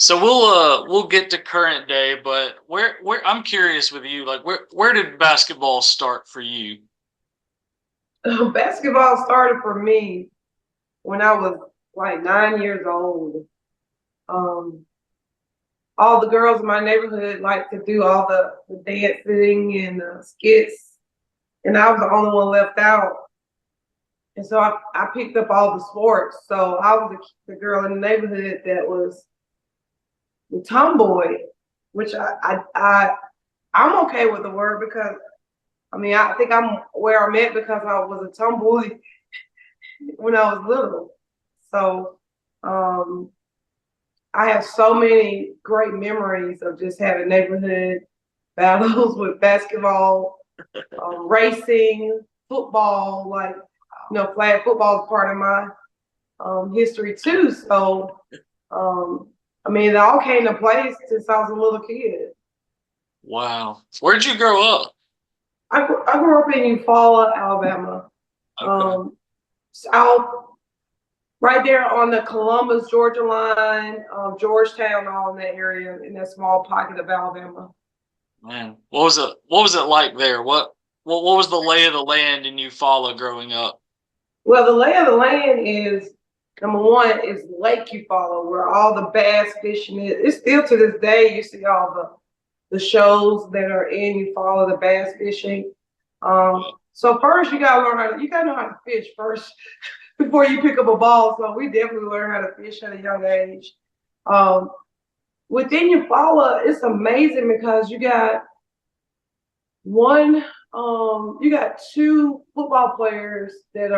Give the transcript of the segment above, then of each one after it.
So we'll get to current day, but where I'm curious with you, like where did basketball start for you? Basketball started for me when I was like 9 years old. Um, all the girls in my neighborhood liked to do all the dancing and the skits, and I was the only one left out. And so I picked up all the sports. So I was the girl in the neighborhood that was the tomboy, which I'm okay with the word because I mean I think I'm where I'm at because I was a tomboy when I was little. So um, I have so many great memories of just having neighborhood battles with basketball, racing, football. Like, flag football is part of my history too. So, I mean, it all came to place since I was a little kid. Wow. Where'd you grow up? I grew up in Eufaula, Alabama, Okay. south, right there on the Columbus, Georgia line, Georgetown, all in that area, in that small pocket of Alabama. Man, what was it like there? What was the lay of the land in Eufaula growing up? Well, the lay of the land is number one is Lake Eufaula, where all the bass fishing is. It's still to this day. You see all the shows that are in Eufaula, the bass fishing. So first you gotta know how to fish first before you pick up a ball. So we definitely learn how to fish at a young age. Um, Within Eufaula, it's amazing because one you got two football players that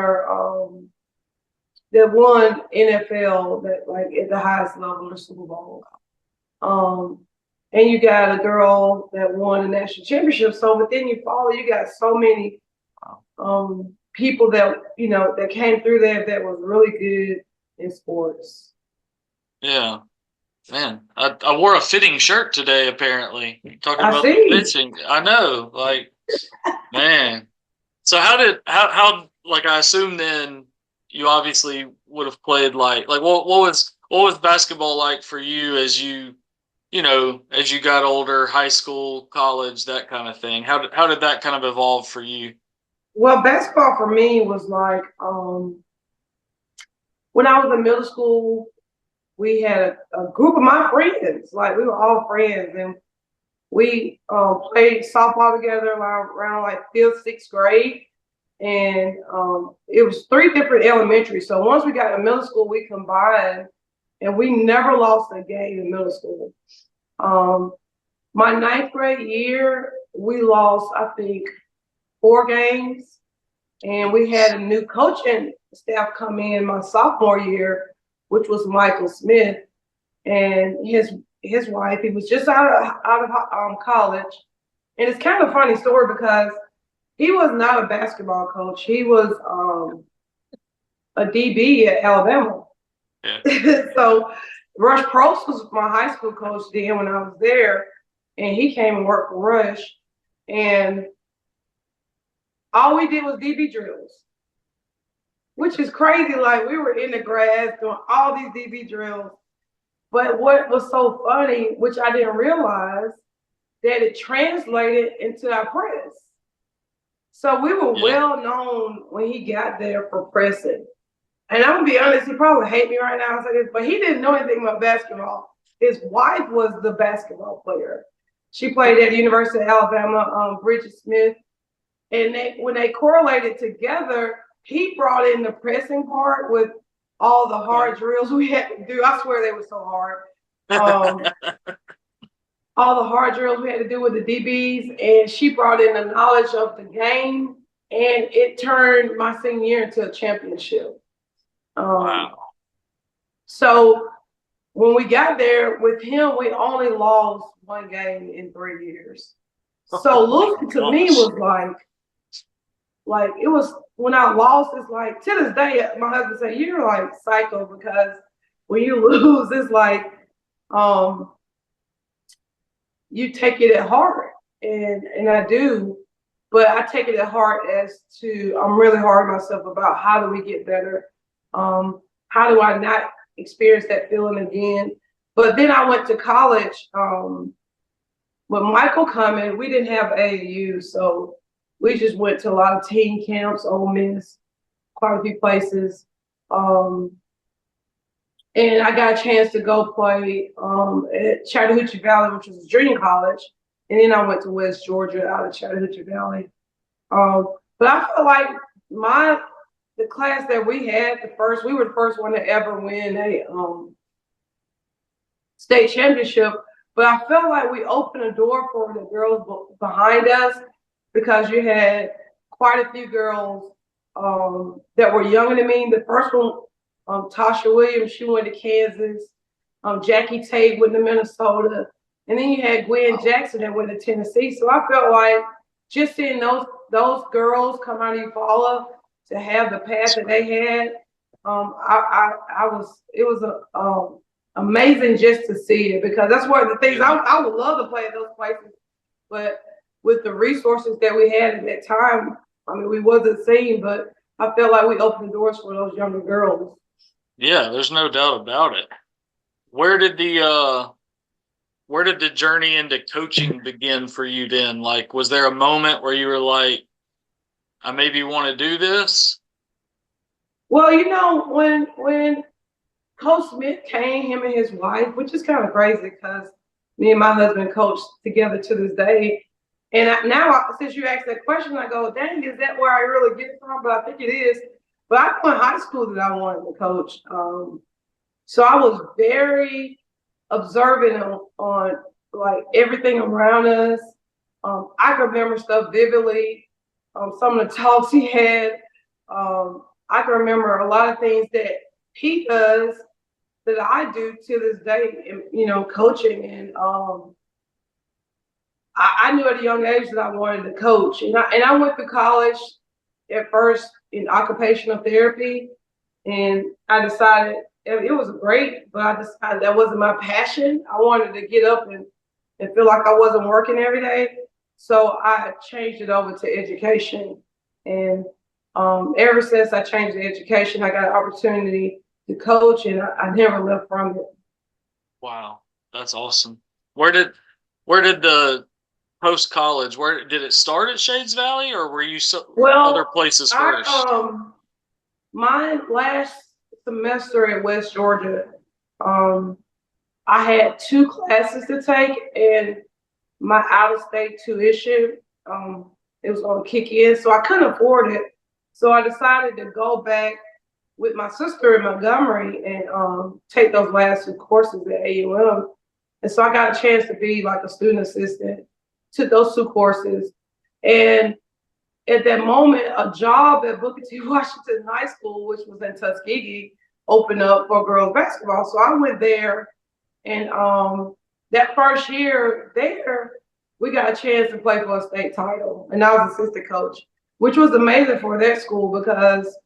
won NFL that like at the highest level of Super Bowl. Um, and you got a girl that won a national championship. So within Eufaula, you got so many people that that came through there that was really good in sports. Yeah, man. I wore a fitting shirt today. Apparently, talking I about the see. fishing. I know, like, man. So how like I assume then you obviously would have played like what was basketball like for you as as you got older, high school, college, that kind of thing? How did that kind of evolve for you? Well, basketball for me was like when I was in middle school, we had a group of my friends. Like we were all friends, and we played softball together around like fifth, sixth grade. And it was three different elementaries. So once we got to middle school, we combined, and we never lost a game in middle school. Um, my ninth grade year, we lost, I think, 4 games, and we had a new coaching staff come in my sophomore year, which was Michael Smith, and his wife. He was just out of college, and it's kind of a funny story because he was not a basketball coach. He was a DB at Alabama. Yeah. So Rush Probst was my high school coach then when I was there, and he came and worked for Rush, and all we did was DB drills, which is crazy. Like we were in the grass doing all these DB drills. But what was so funny, which I didn't realize, that it translated into our press. So we were Yeah. well known when he got there for pressing. And I'm gonna be honest, he probably hate me right now, but he didn't know anything about basketball. His wife was the basketball player. She played at the University of Alabama, Bridget Smith. And when they correlated together, he brought in the pressing part with all the hard drills we had to do. I swear they were so hard. Um, all the hard drills we had to do with the DBs, and she brought in the knowledge of the game, and it turned my senior year into a championship. Um, Wow. so when we got there with him, we only lost 1 game in 3 years. So Oh my losing to me gosh. was like it was when I lost. It's like to this day, my husband said you're like psycho because when you lose, it's like um, you take it at heart, and I do, but I take it at heart as to I'm really hard on myself about how do we get better, how do I not experience that feeling again, But then I went to college. With Michael coming, we didn't have AAU, so we just went to a lot of teen camps, Ole Miss, quite a few places. And I got a chance to go play at Chattahoochee Valley, which was a junior college. And then I went to West Georgia out of Chattahoochee Valley. But I feel like the class that we had, we were the first one to ever win a state championship. But I felt like we opened a door for the girls behind us because you had quite a few girls that were younger than me. The first one, Tasha Williams, she went to Kansas. Jackie Tate went to Minnesota. And then you had Gwen Jackson that went to Tennessee. So I felt like just seeing those girls come out of Eufaula to have the path that they had, it was amazing just to see it, because that's one of the things I would love to play at those places, but with the resources that we had at that time, I mean, we wasn't seen, but I felt like we opened the doors for those younger girls. Yeah, there's no doubt about it. Where did the journey into coaching begin for you then? Like, was there a moment where you were like, I maybe want to do this? Well, when Coach Smith came, him and his wife, which is kind of crazy because me and my husband coach together to this day. And since you asked that question, I go, dang, is that where I really get it from? But I think it is. But I know in high school that I wanted to coach. So I was very observant on like everything around us. I can remember stuff vividly. Some of the talks he had. I can remember a lot of things that he does that I do to this day, coaching. And I knew at a young age that I wanted to coach. And I went to college at first in occupational therapy. And I decided it was great, but I decided that wasn't my passion. I wanted to get up and feel like I wasn't working every day. So I changed it over to education. And ever since I changed to education, I got an opportunity to coach, and I never left from it. Wow, that's awesome. Where did the post college? Where did it start at Shades Valley, or were you other places first? My last semester at West Georgia, I had 2 classes to take, and my out-of-state tuition, it was going to kick in, so I couldn't afford it. So I decided to go back with my sister in Montgomery and take those last 2 courses at AUM. And so I got a chance to be like a student assistant, took those 2 courses. And at that moment, a job at Booker T. Washington High School, which was in Tuskegee, opened up for girls basketball. So I went there, and that first year there, we got a chance to play for a state title. And I was assistant coach, which was amazing for that school because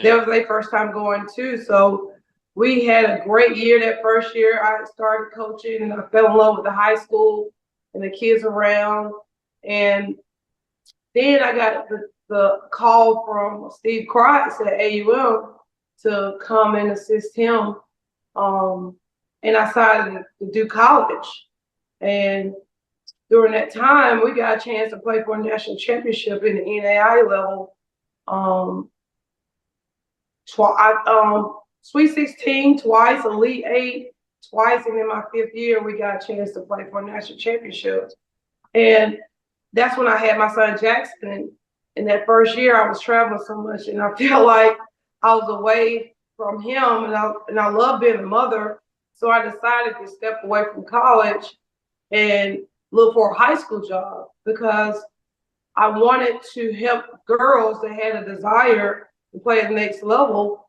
that was their first time going too. So we had a great year that first year. I started coaching, and I fell in love with the high school and the kids around. And then I got the call from Steve Kreitz at AUM to come and assist him. And I decided to do college. And during that time, we got a chance to play for a national championship in the NAIA level. Sweet 16 twice, Elite 8 twice, and in my 5th year, we got a chance to play for a national championship. And that's when I had my son Jackson. And that first year, I was traveling so much, and I felt like I was away from him, and I love being a mother. So I decided to step away from college and look for a high school job because I wanted to help girls that had a desire to play at the next level.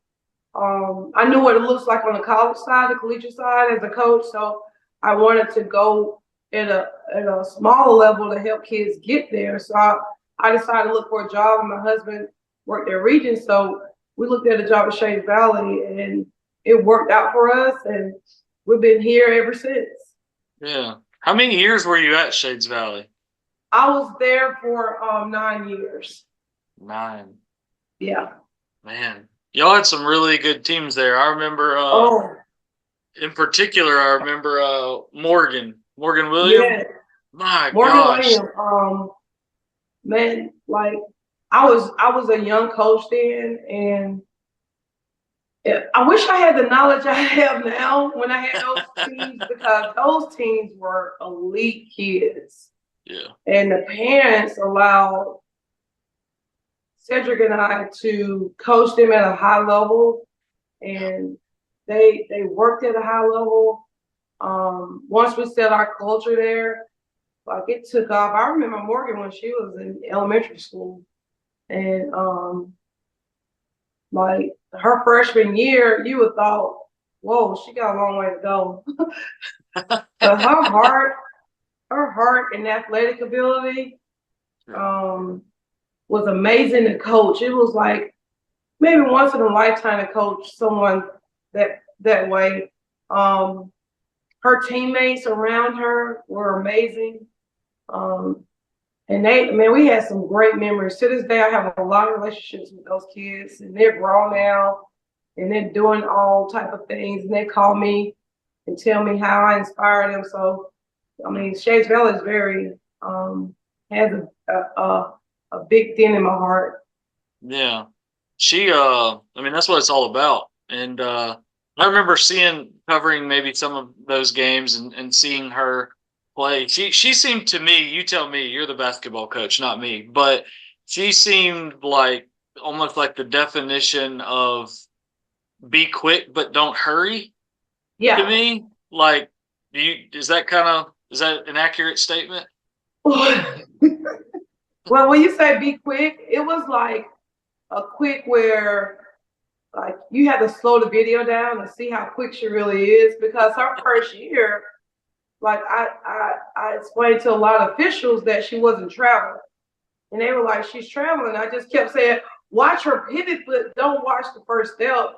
I knew what it looks like on the college side, the collegiate side as a coach. So I wanted to go at a smaller level to help kids get there. So I decided to look for a job, and my husband worked at Regent. So we looked at a job at Shades Valley, and it worked out for us, and we've been here ever since. Yeah. How many years were you at Shades Valley? I was there for 9 years. 9. Yeah. Man, y'all had some really good teams there. I remember in particular, I remember Morgan Williams. Yeah, My Morgan gosh. Williams. Man, like I was a young coach then, and I wish I had the knowledge I have now when I had those teams because those teams were elite kids, Yeah. and the parents allowed Cedric and I to coach them at a high level, Yeah. and they worked at a high level. Once we set our culture there, like it took off. I remember Morgan when she was in elementary school, and like her freshman year, you would thought, whoa, she got a long way to go. But her heart and athletic ability um, was amazing to coach. It was like maybe once in a lifetime to coach someone that way. Um, Her teammates around her were amazing. Um, and man, we had some great memories. To this day, I have a lot of relationships with those kids, and they're grown now, and they're doing all type of things. And they call me and tell me how I inspire them. So, I mean, Shades Valley is very has a big dent in my heart. Yeah. I mean, that's what it's all about. And I remember covering maybe some of those games and seeing her play. She seemed to me, you tell me, you're the basketball coach, not me, but she seemed like almost like the definition of be quick but don't hurry to Yeah. me. Like, is that an accurate statement? Well, when you say be quick, it was like a quick where like you had to slow the video down to see how quick she really is because her first year, like I explained to a lot of officials that she wasn't traveling. And they were like, she's traveling. I just kept saying, watch her pivot, but don't watch the first step.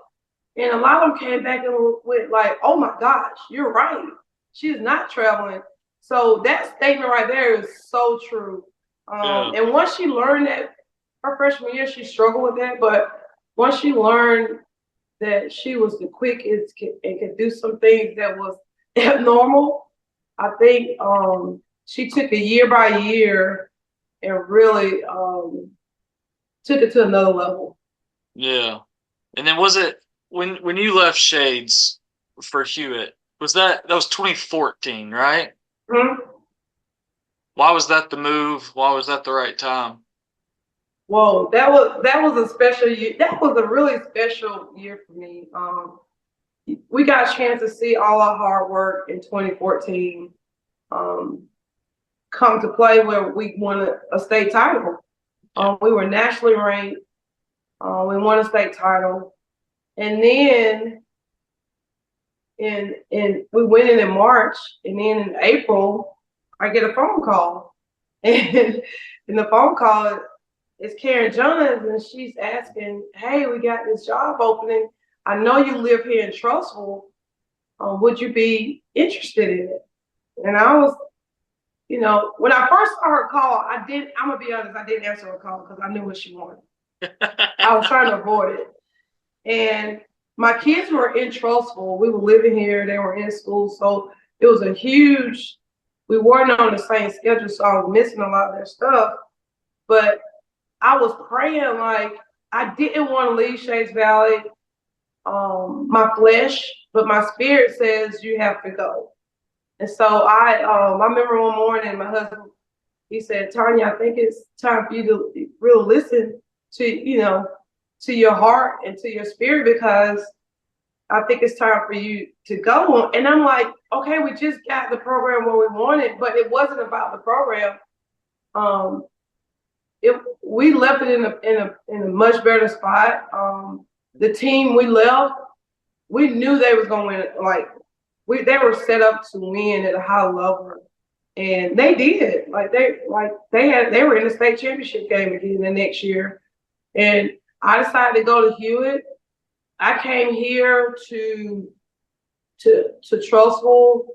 And a lot of them came back and went like, oh my gosh, you're right. She's not traveling. So that statement right there is so true. Yeah. And once she learned that, her freshman year, she struggled with that. But once she learned that she was the quickest and could do some things that was abnormal, I think she took it year by year and really took it to another level. Yeah. And then was it when you left Shades for Hewitt, that was 2014, right? Mm-hmm. Why was that the move? Why was that the right time? Whoa, that was a special year. That was a really special year for me. We got a chance to see all our hard work in 2014 come to play where we won a state title. Yeah. We were nationally ranked. We won a state title, and then we went in March, and then in April, I get a phone call, and in the phone call is Karen Johns, and she's asking, "Hey, we got this job opening. I know you live here in Trussville. Would you be interested in it?" And I was, when I first saw her call, I'm gonna be honest, I didn't answer her call because I knew what she wanted. I was trying to avoid it. And my kids were in Trussville. We were living here. They were in school. So it was we weren't on the same schedule. So I was missing a lot of their stuff. But I was praying like I didn't want to leave Shades Valley, my flesh, but my spirit says you have to go. And so I remember one morning my husband, he said, Tonya, I think it's time for you to really listen to your heart and to your spirit because I think it's time for you to go. And I'm like, okay, we just got the program where we wanted, but it wasn't about the program. We left it in a much better spot. The team we left, we knew they was gonna win. They were set up to win at a high level, and they did. They were in the state championship game again the next year, and I decided to go to Hewitt. I came here to Trussville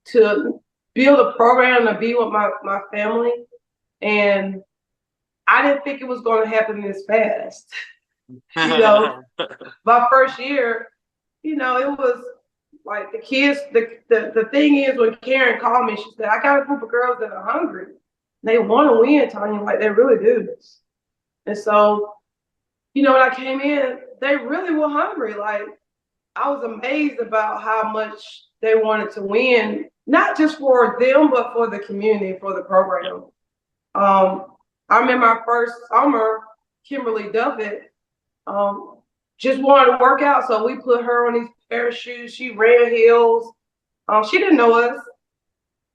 to build a program to be with my family, and I didn't think it was going to happen this fast. My first year, it was like the kids, the thing is, when Karen called me, she said, I got a group of girls that are hungry. They want to win, Tonya, like they really do. And so, when I came in, they really were hungry. Like, I was amazed about how much they wanted to win, not just for them, but for the community, for the program. I remember our first summer, Kimberly Duffett, just wanted to work out, so we put her on these pair of shoes. She ran hills. She didn't know us,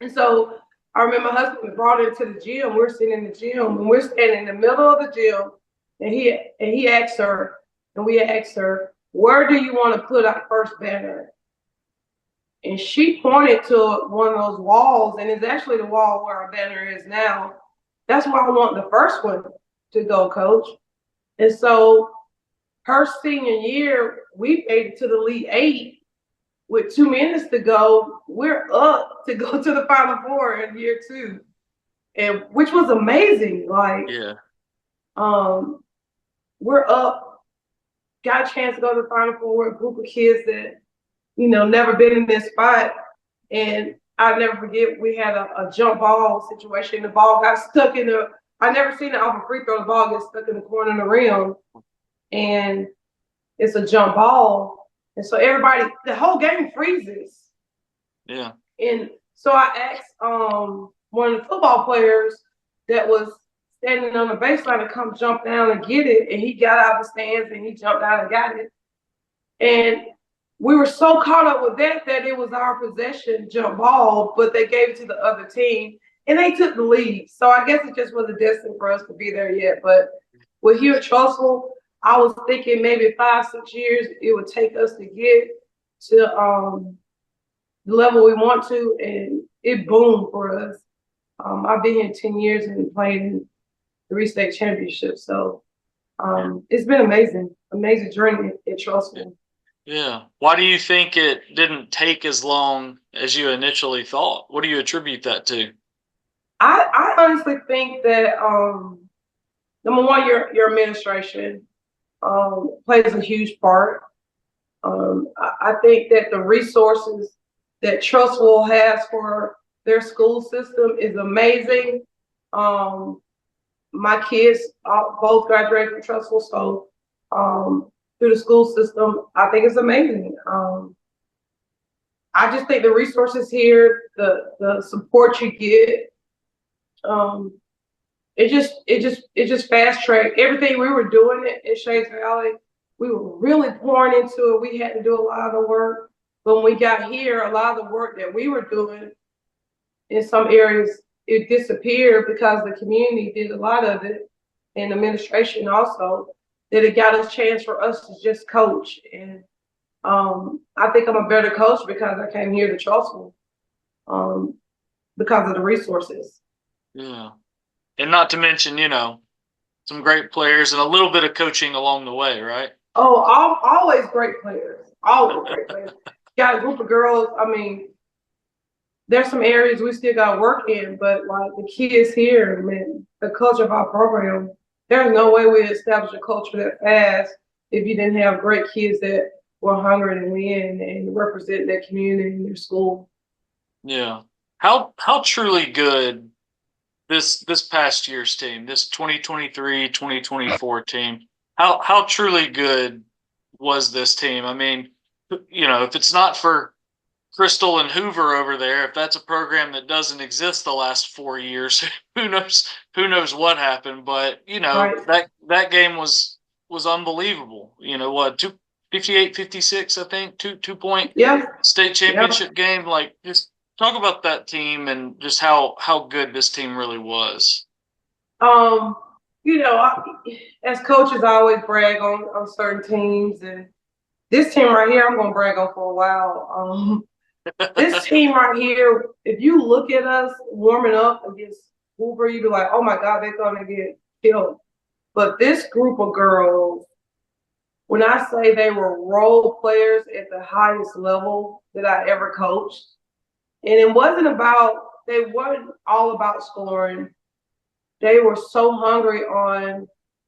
and so I remember my husband brought her to the gym. We're sitting in the gym, and we're standing in the middle of the gym, and he asked her, and we asked her, "Where do you want to put our first banner?" And she pointed to one of those walls, and it's actually the wall where our banner is now. That's where I want the first one to go, Coach. And so her senior year, we made it to the Elite Eight with 2 minutes to go. We're up to go to the Final Four in year 2, and which was amazing. Like, we're up, got a chance to go to the Final Four with a group of kids that, never been in this spot. And I'll never forget, we had a jump ball situation. The ball got stuck I never seen it off a free throw. The ball gets stuck in the corner of the rim, and it's a jump ball. And so the whole game freezes. Yeah. And so I asked one of the football players that was standing on the baseline to come jump down and get it. And he got out of the stands and he jumped out and got it. And we were so caught up with that it was our possession jump ball, but they gave it to the other team and they took the lead. So I guess it just wasn't destined for us to be there yet. But with Hewitt-Trussville, I was thinking maybe 5-6 years it would take us to get to the level we want to, and it boomed for us. I've been here 10 years and played in 3 state championships. So it's been amazing journey at Trussville. Yeah. Why do you think it didn't take as long as you initially thought? What do you attribute that to? I honestly think that number one, your administration plays a huge part. I think that the resources that Trussville has for their school system is amazing. My kids both graduated from Trussville, so through the school system, I think it's amazing. I just think the resources here, the support you get, it just fast tracked everything we were doing at Shades Valley. We were really pouring into it. We had to do a lot of the work. But when we got here, a lot of the work that we were doing in some areas, it disappeared because the community did a lot of it, and administration also, that it got a chance for us to just coach. And I think I'm a better coach because I came here to Trussville because of the resources. Yeah. And not to mention, some great players and a little bit of coaching along the way, right? Oh, always great players. Always great players. Got a group of girls. I mean, there's some areas we still got to work in, but like the kids here, man, the culture of our program, there's no way we establish a culture that fast if you didn't have great kids that were hungry to win and represent their community and their school. Yeah. How truly good this past year's team, this 2023-2024 team, how truly good was this team? I mean, if it's not for Crystal and Hoover over there, if that's a program that doesn't exist the last 4 years, who knows what happened? But right. that game was unbelievable. 58-56, I think, 2-point state championship game. Like, just talk about that team and just how good this team really was. As coaches, I always brag on certain teams, and this team right here, I'm going to brag on for a while. This team right here, if you look at us warming up against Hoover, you'd be like, oh my God, they're going to get killed. But this group of girls, when I say they were role players at the highest level that I ever coached, and they weren't all about scoring. They were so hungry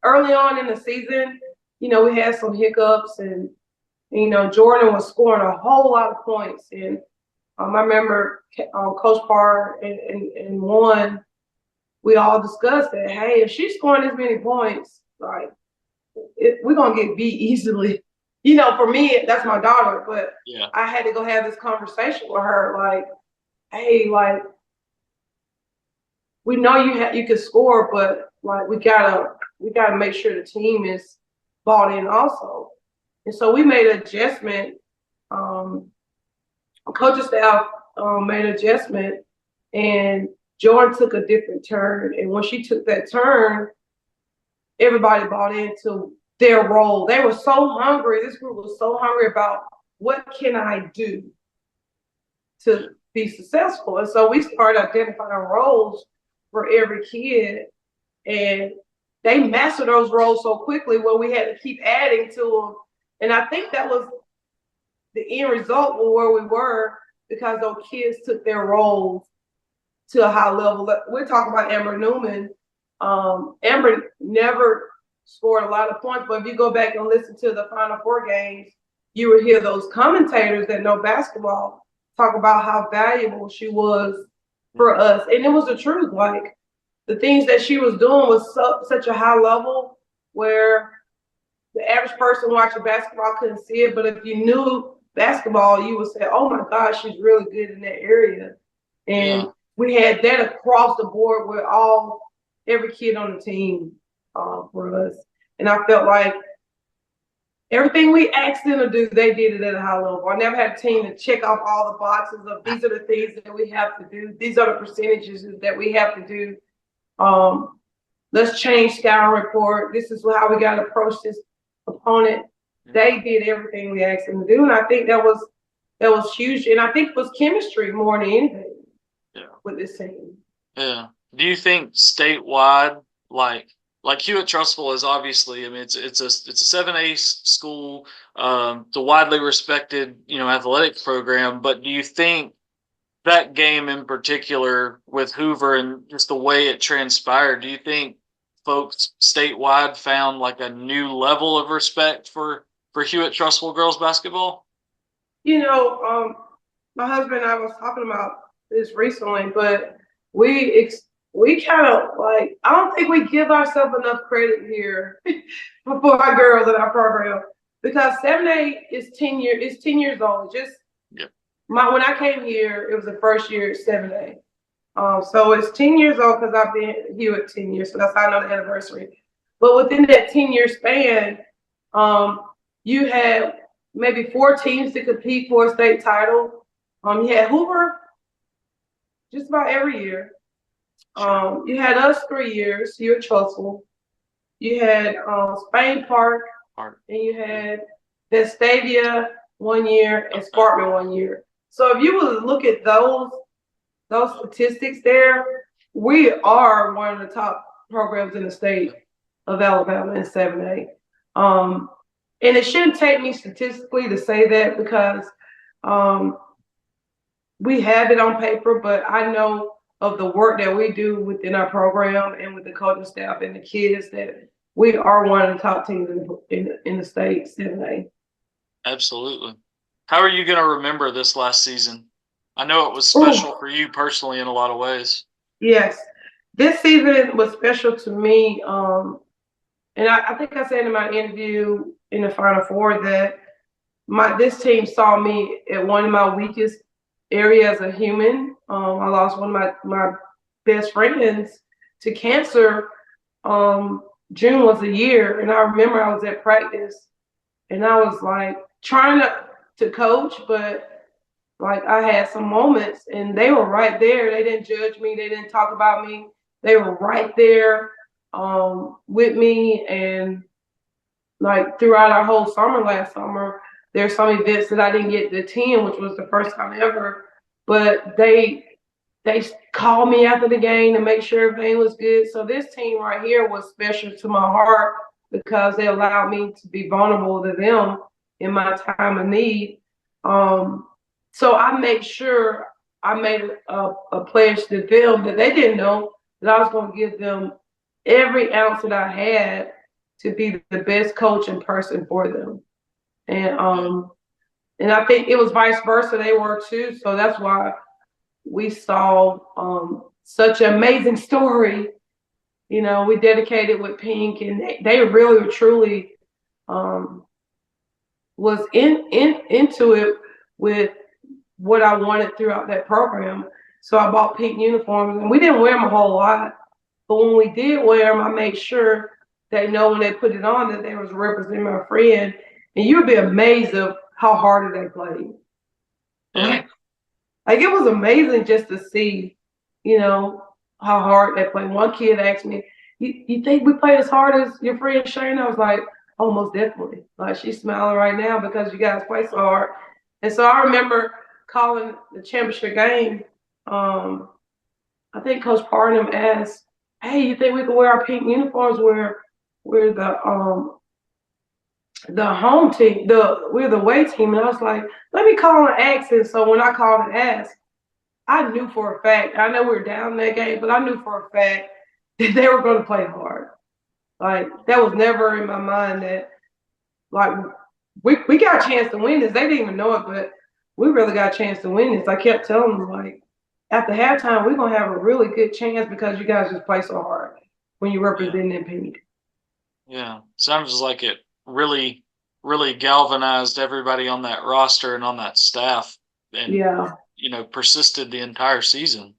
early on in the season, we had some hiccups and Jordan was scoring a whole lot of points. And I remember Coach Parr and one, we all discussed that, hey, if she's scoring this many points, like, we're going to get beat easily. For me, that's my daughter, but yeah. I had to go have this conversation with her, like, hey, like, we know you can score, but like we gotta make sure the team is bought in also. And so we made an adjustment. Coaching staff made an adjustment, and Jordan took a different turn. And when she took that turn, everybody bought into their role. They were so hungry. This group was so hungry about what can I do to be successful. And so we started identifying roles for every kid, and they mastered those roles so quickly where we had to keep adding to them. And I think that was the end result of where we were, because those kids took their roles to a high level. We're talking about Amber Newman. Amber never scored a lot of points, but if you go back and listen to the Final Four games, you would hear those commentators that know basketball talk about how valuable she was for us. And it was the truth. Like, the things that she was doing was such a high level where the average person watching basketball couldn't see it. But if you knew basketball, you would say, oh my gosh, she's really good in that area. And we had that across the board with every kid on the team for us. And I felt like everything we asked them to do, they did it at a high level. I never had a team to check off all the boxes of these are the things that we have to do. These are the percentages that we have to do. Let's change scouting report. This is how we got to approach this opponent. They did everything we asked them to do. And I think that was huge. And I think it was chemistry more than anything with this team. Yeah. Do you think statewide, like Hewitt-Trussville is obviously, I mean, it's a 7A school, the widely respected, athletic program, but do you think that game in particular with Hoover and just the way it transpired, do you think folks statewide found like a new level of respect for Hewitt-Trussville girls basketball? My husband and I was talking about this recently, but we kind of like, I don't think we give ourselves enough credit here for our girls in our program, because 7A is 10 years old. When I came here, it was the first year at 7A. So it's 10 years old because I've been here at 10 years, so that's how I know the anniversary. But within that 10-year span, you had maybe 4 teams to compete for a state title. You had Hoover just about every year. You had us 3 years, Hewitt-Trussville. You had Spain Park, and you had Vestavia 1 year and Sparkman 1 year. So if you were to look at those statistics there, we are one of the top programs in the state of Alabama in 7A. And it shouldn't take me statistically to say that, because we have it on paper, but I know of the work that we do within our program and with the coaching staff and the kids that we are one of the top teams in the state, 7A. Absolutely. How are you going to remember this last season? I know it was special for you personally in a lot of ways. Yes. This season was special to me. And I think I said in my interview in the Final Four that this team saw me at one of my weakest areas as a human. I lost one of my best friends to cancer. June was a year, and I remember I was at practice, and I was like trying to coach, but like I had some moments, and they were right there. They didn't judge me. They didn't talk about me. They were right there with me. And like throughout our whole summer last summer, there's some events that I didn't get to attend, which was the first time ever. But they called me after the game to make sure everything was good. So this team right here was special to my heart because they allowed me to be vulnerable to them in my time of need. So I made sure I made a pledge to them that they didn't know that I was going to give them every ounce that I had to be the best coach and person for them. And I think it was vice versa. They were too. So that's why we saw such an amazing story. You know, we dedicated with Pink, and they really truly was into it with what I wanted throughout that program. So I bought Pink uniforms, and we didn't wear them a whole lot. But when we did wear them, I made sure they know when they put it on that they was representing my friend. And you'd be amazed of how hard they played. Yeah. Like it was amazing just to see, you know, how hard they played. One kid asked me, you think we played as hard as your friend Shane? I was like, oh, most definitely. Like she's smiling right now because you guys play so hard. And so I remember calling the championship game. I think Coach Parnham asked, hey, you think we can wear our pink uniforms where we're the home team, we're the away team? And I was like, let me call and ask. And so when I called and asked, I knew for a fact, I know we were down that game, but I knew for a fact that they were going to play hard. Like that was never in my mind that like we got a chance to win this. They didn't even know it, but we really got a chance to win this. I kept telling them like after halftime, we're gonna have a really good chance because you guys just play so hard when you represent them pink. Yeah. Sounds like it really, really galvanized everybody on that roster and on that staff, and you know, persisted the entire season.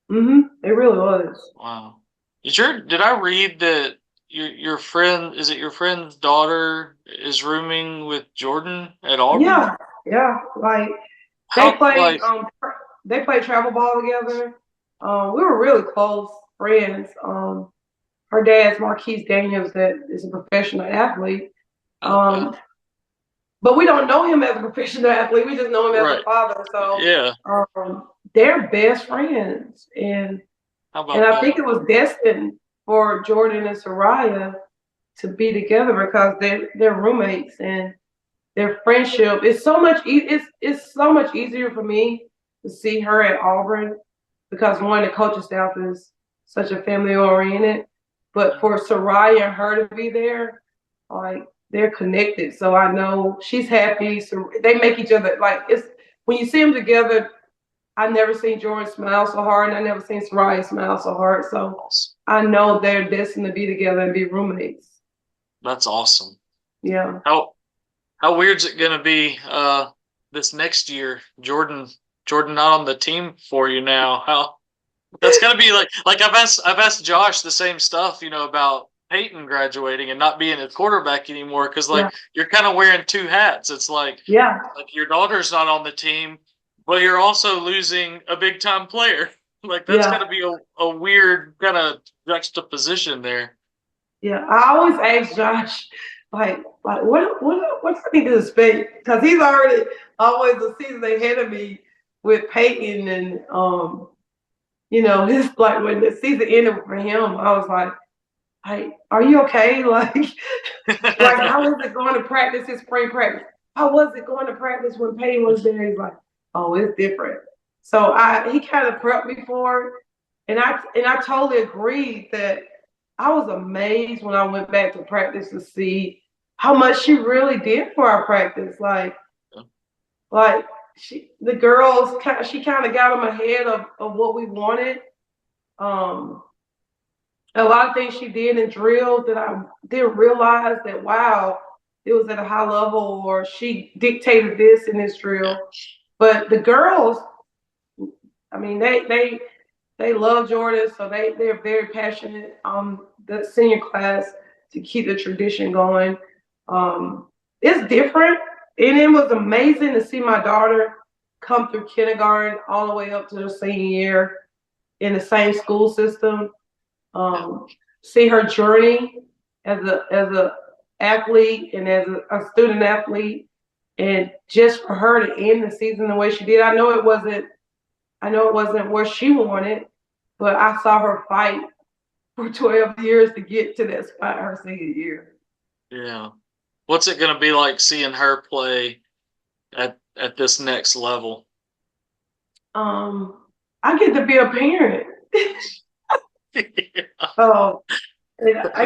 It really was. Wow. Did I read that your friend, is it your friend's daughter is rooming with Jordan at Auburn? Yeah. Like they played travel ball together. We were really close friends. Her dad's Marquise Daniels, that is a professional athlete. But we don't know him as a professional athlete. We just know him as a father. So they're best friends, and I think it was destined for Jordan and Soraya to be together because they're roommates, and their friendship is so much. It's so much easier for me to see her at Auburn because one, the coaching staff is such a family oriented, but for Soraya and her to be there, like they're connected. So I know she's happy. So they make each other like it's when you see them together. I never seen Jordan smile so hard, and I never seen Soraya smile so hard. So I know they're destined to be together and be roommates. That's awesome. Yeah. How weird's it gonna be this next year? Jordan not on the team for you now. How that's gonna be like I've asked Josh the same stuff, you know, about Peyton graduating and not being a quarterback anymore because you're kind of wearing two hats. It's like your daughter's not on the team, but you're also losing a big time player. Like that's gonna be a weird kind of juxtaposition there. Yeah, I always ask Josh, like what's I need to expect? Because he's already always a season ahead of me with Peyton, and you know, his like when the season ended for him, I was like, hey, are you okay? Like how is it going to practice his spring practice? How was it going to practice when Peyton was there? He's like, oh, it's different. So he kind of prepped me for it, and I totally agreed that I was amazed when I went back to practice to see how much she really did for our practice. Like the girls, she kind of got them ahead of what we wanted. A lot of things she did in drills that I didn't realize that, wow, it was at a high level, or she dictated this in this drill. But the girls, I mean, they love Jordan, so they're very passionate on the senior class to keep the tradition going. It's different, and it was amazing to see my daughter come through kindergarten all the way up to her senior year in the same school system. See her journey as a athlete and as a student athlete, and just for her to end the season the way she did. I know it wasn't where she wanted, but I saw her fight for 12 years to get to that spot her senior year. Yeah. What's it going to be like seeing her play at this next level? I get to be a parent. I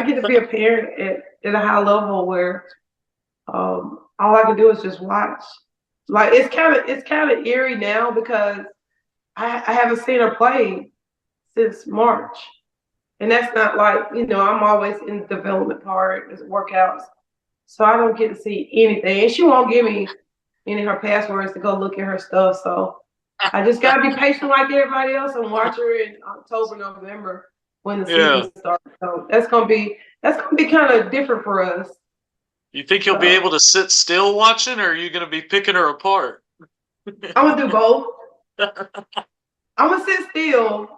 get to be a parent at a high level where all I can do is just watch. Like it's kind of eerie now because I haven't seen her play since March. And that's not like, I'm always in the development part, as workouts. So I don't get to see anything. And she won't give me any of her passwords to go look at her stuff. So I just gotta be patient like everybody else and watch her in October, November when the season starts. So that's gonna be kind of different for us. You think you'll be able to sit still watching, or are you gonna be picking her apart? I'm gonna do both. I'm gonna sit still.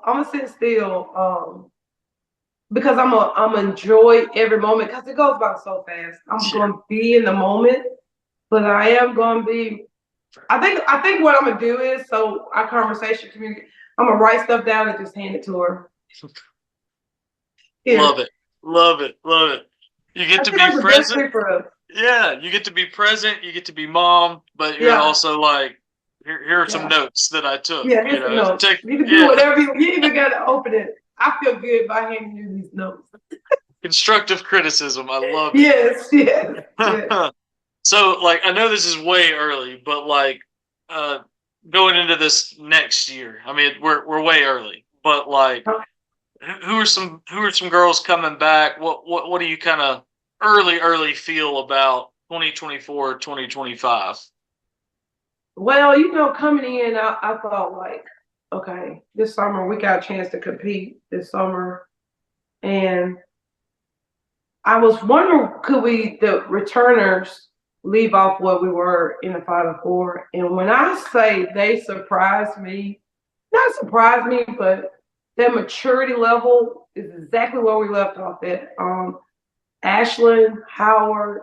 Because I'm gonna enjoy every moment because it goes by so fast. I'm gonna be in the moment, but I am gonna be. I think what I'm gonna do is, so our conversation community, I'm gonna write stuff down and just hand it to her. Yeah. Love it. You get to be present. Yeah, you get to be present. You get to be mom, but you're also like, here are some notes that I took. Yeah, here's some notes. You can do whatever you even got to open it. I feel good by handing you these notes. Constructive criticism. I love it. Yes. So, like, I know this is way early, but like, going into this next year, I mean, we're way early, but like, who are some girls coming back? What do you kind of early feel about 2024, 2025? Well, coming in, I thought like, okay, this summer we got a chance to compete this summer, and I was wondering, could the returners leave off what we were in the Final Four? And when I say they surprised me, not surprised me, but their maturity level is exactly where we left off at. Ashlyn, Howard,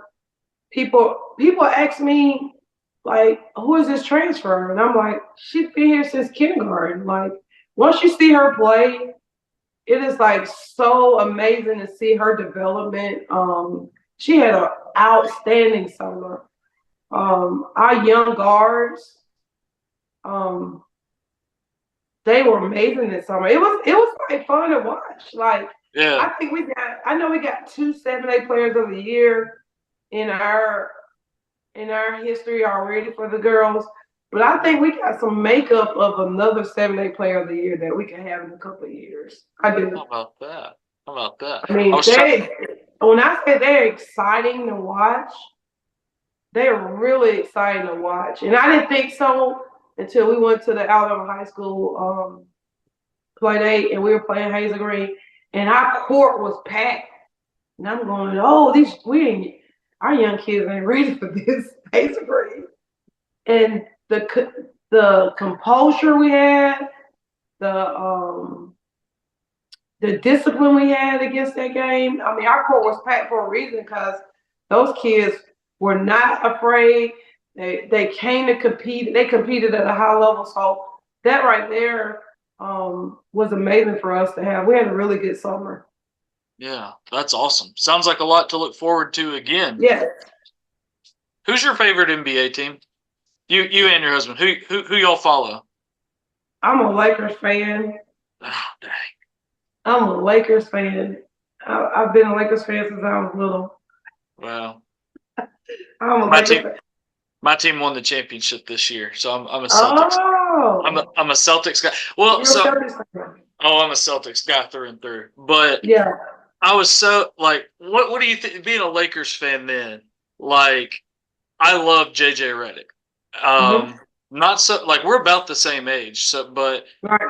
people ask me, like, who is this transfer? And I'm like, she's been here since kindergarten. Like, once you see her play, it is like so amazing to see her development. She had an outstanding summer. Our young guards, they were amazing this summer. It was like fun to watch. Like, I know we got 2 7A players of the year in our history already for the girls. But I think we got some makeup of another 7A player of the year that we can have in a couple of years. I do. How about that? I mean, when I say they're exciting to watch, they're really exciting to watch. And I didn't think so until we went to the Alabama High School play date and we were playing Hazel Green, and our court was packed. And I'm going, our young kids ain't ready for this Hazel Green. And the composure we had, the discipline we had against that game. I mean, our court was packed for a reason because those kids were not afraid. They came to compete. They competed at a high level. So that right there was amazing for us to have. We had a really good summer. Yeah, that's awesome. Sounds like a lot to look forward to again. Yes. Who's your favorite NBA team? You and your husband. Who y'all follow? I'm a Lakers fan. Oh, dang. I'm a Lakers fan. I've been a Lakers fan since I was little. Wow. I'm a Lakers fan. My team won the championship this year, so I'm a Celtics. Oh. I'm a Celtics guy. Well, I'm a Celtics guy through and through. But yeah, I was so like, what do you think? Being a Lakers fan, then, like, I love JJ Redick. Not so like we're about the same age, so but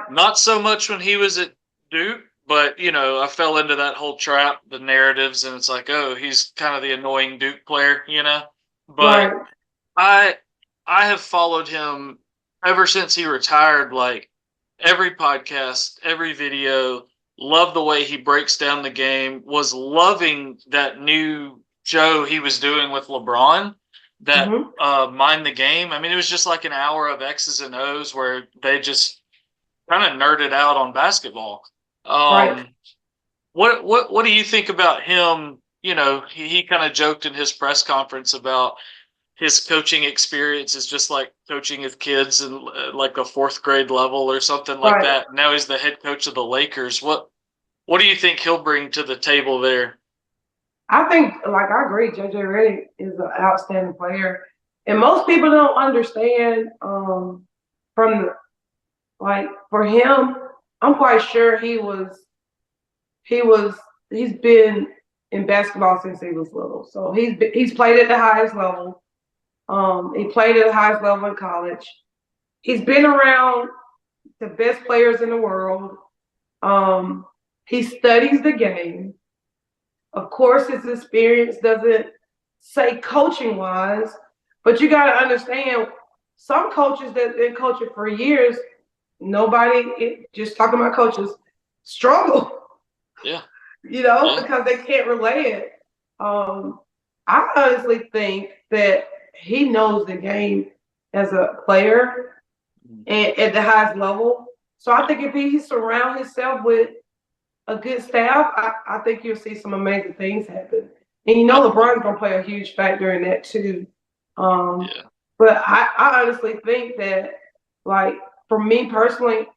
not so much when he was at Duke. But I fell into that whole trap, the narratives, and it's like, oh, he's kind of the annoying Duke player, But I have followed him ever since he retired. Like every podcast, every video, love the way he breaks down the game. Was loving that new show he was doing with LeBron. That Mind the Game. I mean, it was just like an hour of X's and O's where they just kind of nerded out on basketball. What do you think about him? He kind of joked in his press conference about his coaching experience is just like coaching his kids in like a 4th grade level or something like that. Now he's the head coach of the Lakers. What do you think he'll bring to the table there? I think, like, I agree. JJ Redick is an outstanding player, and most people don't understand. From the, like for him, I'm quite sure he was he's been in basketball since he was little. So he's played at the highest level. He played at the highest level in college. He's been around the best players in the world. Um, he studies the game. Of course, his experience doesn't say coaching wise, but you got to understand some coaches that been coaching for years, just talking about coaches, struggle. Yeah. Because they can't relay it. I honestly think that he knows the game as a player and at the highest level. So I think if he surround himself with a good staff, I think you'll see some amazing things happen. And LeBron's gonna play a huge factor in that too. But I honestly think that, like, for me personally,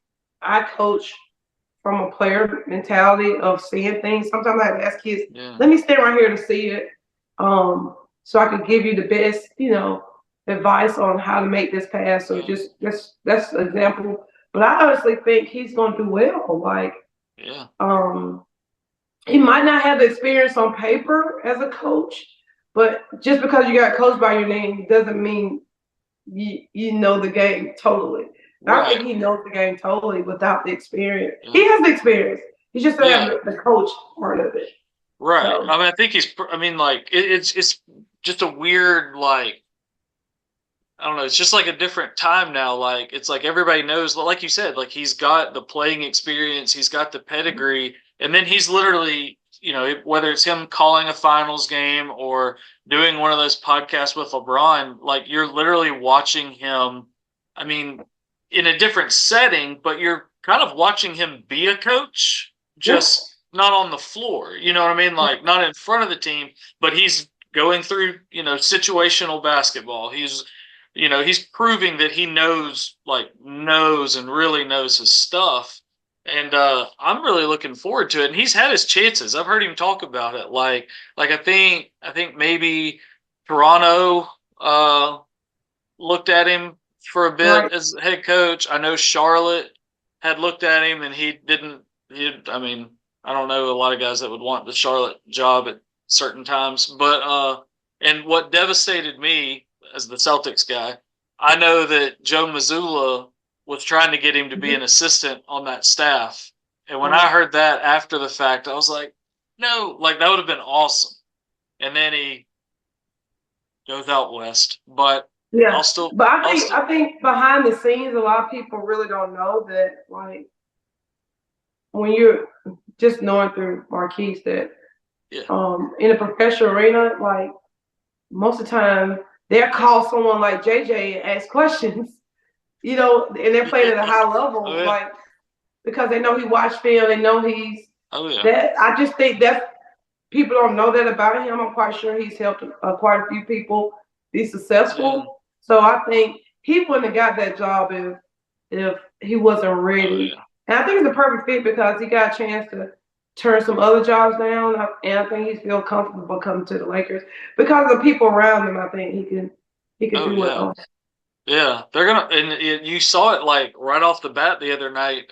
I coach from a player mentality of seeing things. Sometimes I have to ask kids, let me stand right here to see it. So I could give you the best, advice on how to make this pass. So that's an example. But I honestly think he's gonna do well. Like, he might not have the experience on paper as a coach, but just because you got coached by your name doesn't mean you know the game totally. Right. I think he knows the game totally without the experience. Yeah. He has the experience. He just doesn't have the coach part of it. Right. So. I mean, I think it's just a weird, like, I don't know. It's just like a different time now. Like, it's like everybody knows, like you said, like he's got the playing experience, he's got the pedigree, and then he's literally, whether it's him calling a finals game or doing one of those podcasts with LeBron, like you're literally watching him. I mean, in a different setting, but you're kind of watching him be a coach, just not on the floor. You know what I mean? Like not in front of the team, but he's going through, situational basketball. He's proving that he knows and really knows his stuff. And I'm really looking forward to it. And he's had his chances. I've heard him talk about it. Like I think maybe Toronto looked at him for a bit as head coach. I know Charlotte had looked at him and he didn't. I mean, I don't know a lot of guys that would want the Charlotte job at certain times. But and what devastated me as the Celtics guy, I know that Joe Mazzulla was trying to get him to be an assistant on that staff. And when I heard that after the fact, I was like, no, like that would have been awesome. And then he goes out west. But I think behind the scenes, a lot of people really don't know that, like, when you're just knowing through Marquise that in a professional arena, like most of the time they'll call someone like JJ and ask questions, and they're playing at a high level, like, because they know he watched film, they know he's that. I just think that people don't know that about him. I'm quite sure he's helped quite a few people be successful. Yeah. So I think he wouldn't have got that job if he wasn't ready. And I think it's a perfect fit because he got a chance to turn some other jobs down, and I think he's feel comfortable coming to the Lakers because of the people around him. I think he can do well. Yeah, they're gonna, and you saw it like right off the bat the other night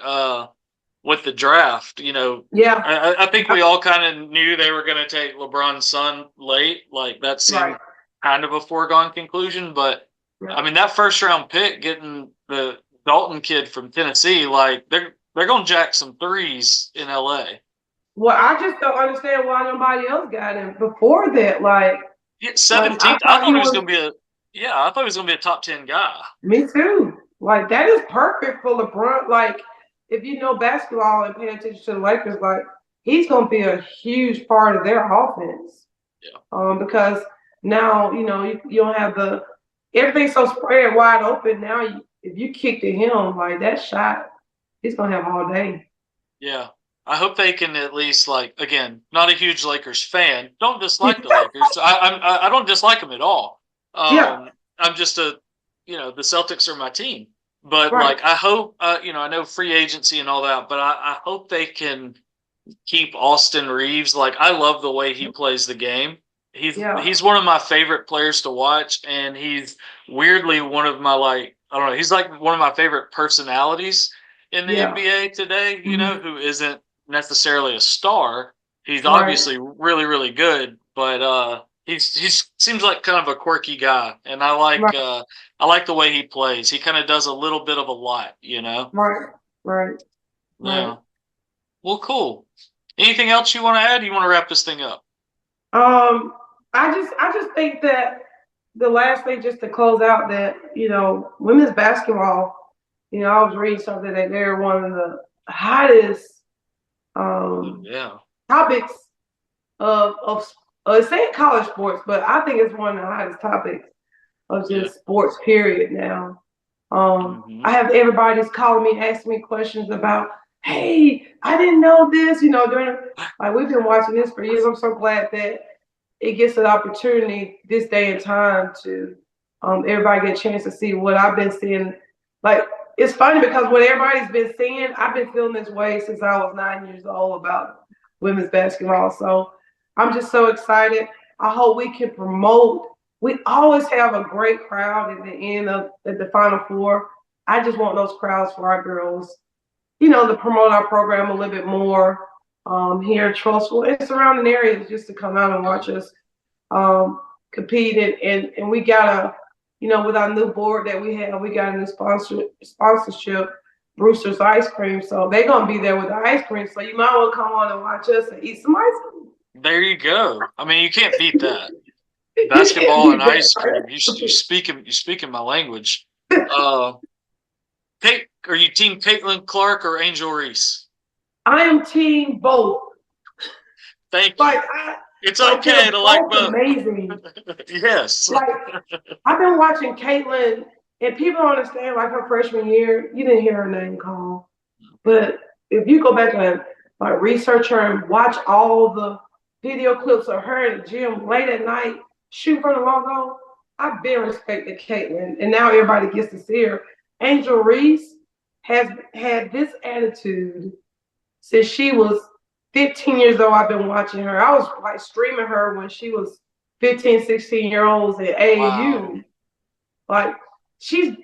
with the draft. I think we all kind of knew they were gonna take LeBron's son late. Like that seemed kind of a foregone conclusion. But I mean, that first round pick, getting the Dalton kid from Tennessee, like they're gonna jack some threes in LA. Well, I just don't understand why nobody else got him before that. Like 17th, I thought he was gonna be I thought he was gonna be a top 10 guy. Me too. Like that is perfect for LeBron. Like if you know basketball and pay attention to the Lakers, like he's gonna be a huge part of their offense. Yeah. Because now you don't have everything's so spread wide open. Now if you kick to him, like that shot, he's gonna have all day. Yeah. I hope they can at least, like, again, not a huge Lakers fan. Don't dislike the Lakers. I don't dislike them at all. I'm just the Celtics are my team. But like, I hope, I know free agency and all that, but I hope they can keep Austin Reeves. Like, I love the way he plays the game. Yeah. He's one of my favorite players to watch, and he's weirdly one of my, like, I don't know, he's like one of my favorite personalities in the Yeah. NBA today, you know, Mhm. who isn't necessarily a star. He's Right. obviously really, really good, but he's seems like kind of a quirky guy, and Right. I like the way he plays. He kind of does a little bit of a lot, you know. Right. Right. Right. Yeah. Well, cool. Anything else you want to add? You want to wrap this thing up? Um, I just think that the last thing, just to close out, that women's basketball. I was reading something that they're one of the hottest um Yeah. topics of it's saying college sports, but I think it's one of the hottest topics of Yeah. just sports period now. Mm-hmm. I have everybody's calling me, asking me questions about, hey, I didn't know this, during like we've been watching this for years. I'm so glad that it gets an opportunity this day and time to everybody get a chance to see what I've been seeing. Like, it's funny because what everybody's been seeing, I've been feeling this way since I was 9 years old about women's basketball. So I'm just so excited. I hope we can promote. We always have a great crowd at the end of at the Final Four. I just want those crowds for our girls, to promote our program a little bit more here in Trussville and surrounding areas, just to come out and watch us um, compete. And we got with our new board that we got a new sponsorship, Brewster's Ice Cream. So they're going to be there with the ice cream. So you might want to come on and watch us and eat some ice cream. There you go. I mean, you can't beat that. You can't Basketball beat and that, ice cream. You speaking my language. Uh, Kate, are you team Caitlin Clark or Angel Reese? I am team both. Thank you. Like It's they're okay to like both both. amazing. Yes. Like, I've been watching Caitlin, and people don't understand. Like, her freshman year, you didn't hear her name called, but if you go back and like research her and watch all the video clips of her in the gym late at night shooting from the logo, I've been respected Caitlin, and now everybody gets to see her. Angel Reese has had this attitude since she was 15 years old. I've been watching her. I was like streaming her when she was 15, 16 year olds at Wow. AAU. Like, she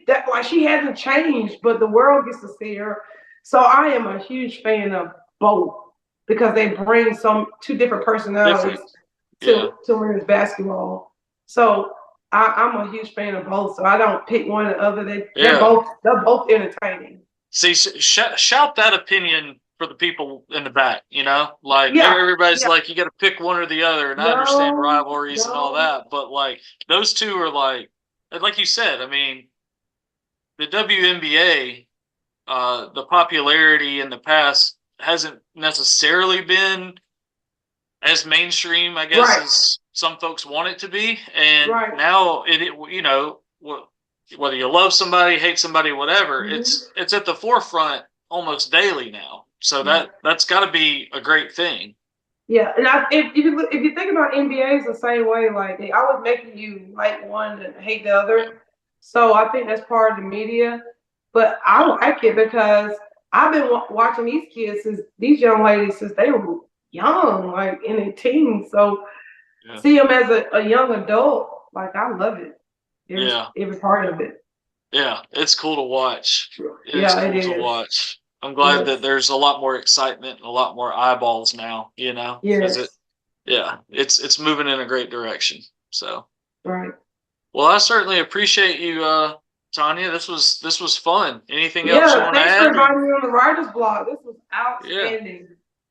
hasn't changed, but the world gets to see her. So I am a huge fan of both because they bring two different personalities Different. Yeah. to women's basketball. So I'm a huge fan of both. So I don't pick one or the other. Yeah. They're both entertaining. See, shout that opinion for the people in the back, you know? Like, Yeah, everybody's yeah. like, you got to pick one or the other, and I understand No, rivalries and all no. that, but, like, those two are, like you said, I mean, the WNBA, the popularity in the past hasn't necessarily been as mainstream, I guess, Right, as some folks want it to be. And right. now whether you love somebody, hate somebody, whatever, Mm-hmm. it's at the forefront almost daily now. So that's got to be a great thing. Yeah, and if you think about NBA, it's the same way. Like, they always making you like one and hate the Yeah, other. So I think that's part of the media. But I yeah, like it because I've been watching these young ladies since they were young, like in their teens. So yeah, see them as a young adult, like, I love it. yeah, Every part of it. yeah. It's cool to watch. It is Yeah, it cool to is. watch. I'm glad that Yes. there's a lot more excitement and a lot more eyeballs now, you know, because Yes. it's moving in a great direction. So, Right. well, I certainly appreciate you, Tonya. This was fun. Anything else you Yeah. want to Thanks for add? Or, inviting me on the writer's blog. This was yeah, outstanding.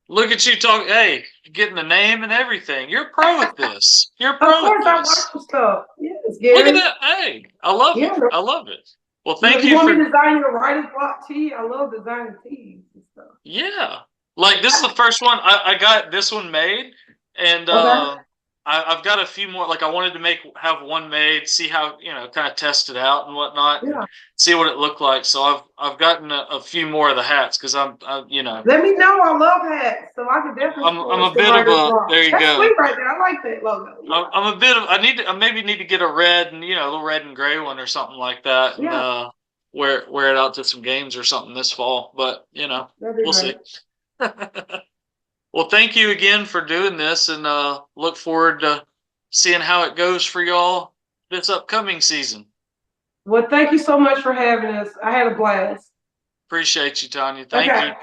look at you talk. Hey, getting the name and everything. You're a pro at this. You're a Of pro at course, I watch this. your stuff. Yes, Look at Gary. that. Hey, I love it. Yeah. I love it. Well, Look, thank you you want me for. to design your writer's block tee? I love designing tees and stuff. Yeah, like this is the first one. I got this one made, and Okay. I've got a few more. Like, I wanted to have one made, see how, kind of test it out and whatnot, and Yeah. see what it looked like. So I've gotten a few more of the hats because Let me know. I love hats, so I can definitely I'm support a the bit of writer's a block. there you That's go. sweet right there. I like that logo. Yeah. I'm a bit of I maybe need to get a red and a little red and gray one or something like that, and Yeah. wear it out to some games or something this fall. But That'd be we'll great. see. Well, thank you again for doing this, and look forward to seeing how it goes for y'all this upcoming season. Well, thank you so much for having us. I had a blast. Appreciate you, Tonya. Thank you.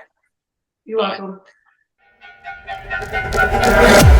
You're Bye. welcome.